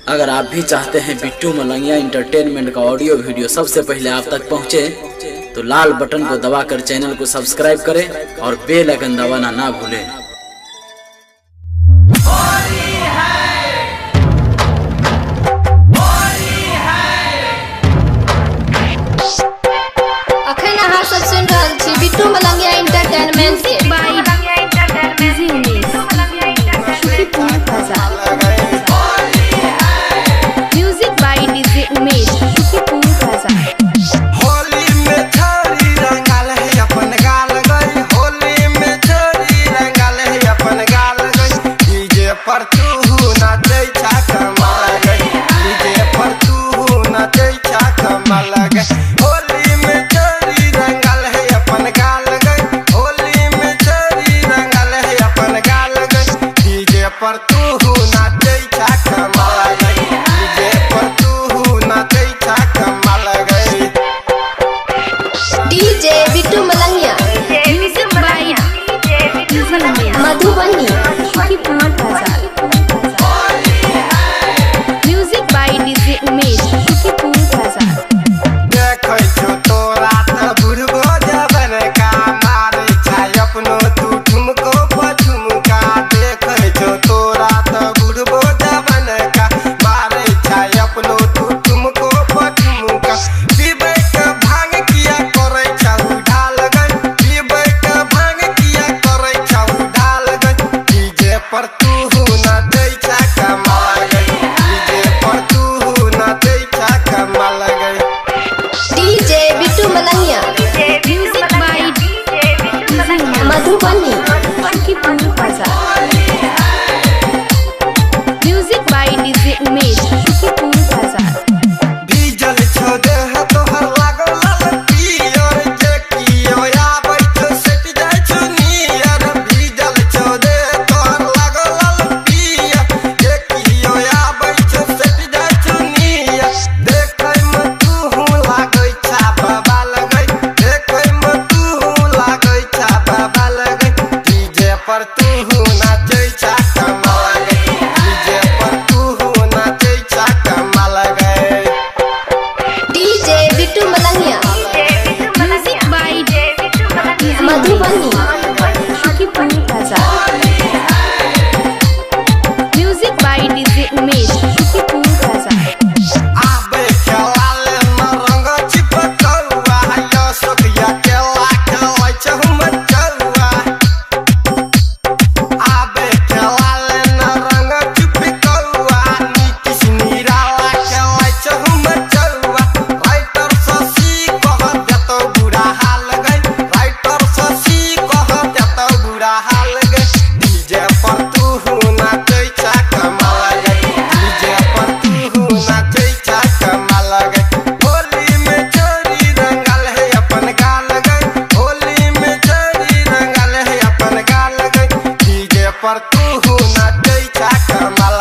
अगर आप भी चाहते हैं बिट्टू मलंगिया इंटरटेनमेंट का ऑडियो वीडियो सबसे पहले आप तक पहुंचे, तो लाल बटन को दबाकर चैनल को सब्सक्राइब करें और बेल आइकन दबाना ना भूलें। अखन अहाँ सब सुन रहल छी बिट्टू मलंगिया इंटरटेनमेंट के music by DJ Umesh Shukipur बाजार। होली में छौरी रंगल है अपन गाल गई, होली में छौरी रंगल है अपन गाल गई। डीजे पर तू नाचे छा कमाल गई, डीजे पर तू नाचे छा कमाल गई। होली में छौरी रंगल है अपन गाल गई, होली में छौरी रंगल है अपन गाल गई। डीजे पर तू नाचे छा कमाल गई, डीजे पर तू नाचे छा कमाल गई। DJ Bittu Malangiya music by Madhubani Shukipur बाजार। Music by DJ Umesh Shukipur बाजार। देखै छो तोरा त बुढ़बो जवन का मारै छै अपनो तू ठुमको पठुमका। देखै छो तोरा त बुढ़बो जवन का मारै छै अपनो तू ठुमको पठुमका। पीबै के भांग किया करै छौ ढाल गई, पीबै के भांग किया करै छौ ढाल गई। डीजे पर तू नाचै छै कमाल गई, डीजे पर तू नाचै छै कमाल गई। DJ Bittu Malangiya music by Madhubani Shukipur बाजार। Music by DJ Umesh Shukipur बाजार। डीजल छो देह तोहर लागल लाल पियर, जे कियो आबै छो सेट जाइ छो नियर। डीजल छो देह तोहर लागल लाल पियर, जे कियो आबै छो सेट जाइ छो नियर। देखै में तू लागै छा बाबा लगै, देखै में तू लागै छा बाबा लगै। डीजे पर तू नाचै छा कमाल गई, डीजे पर तू नाचै छा कमाल गई। DJ Bittu Malangiya music by Madhubani Shukipur बाजार। Music by DJ Umesh Shukipur बाजार। आबे खेलाले न रंग चिपकौआ, यो सोखिया केला खेलै छै हमर चौआ। आबे खेलाले न रंग चिपकौआ, नीतीश निराला खेलै छै हमर चौआ। राइटर शशि कह देतौ बुरा हाल गई, राइटर शशि कह देतौ बुरा हाल गई। डीजे पर तू नाचै छै कमाल गई, डीजे पर तू नाचै छै कमाल गई। होली में छौरी रंगल है अपन गाल गई, होली में छौरी रंगल है अपन गाल गई। डीजे पर तू नाचै छै कमाल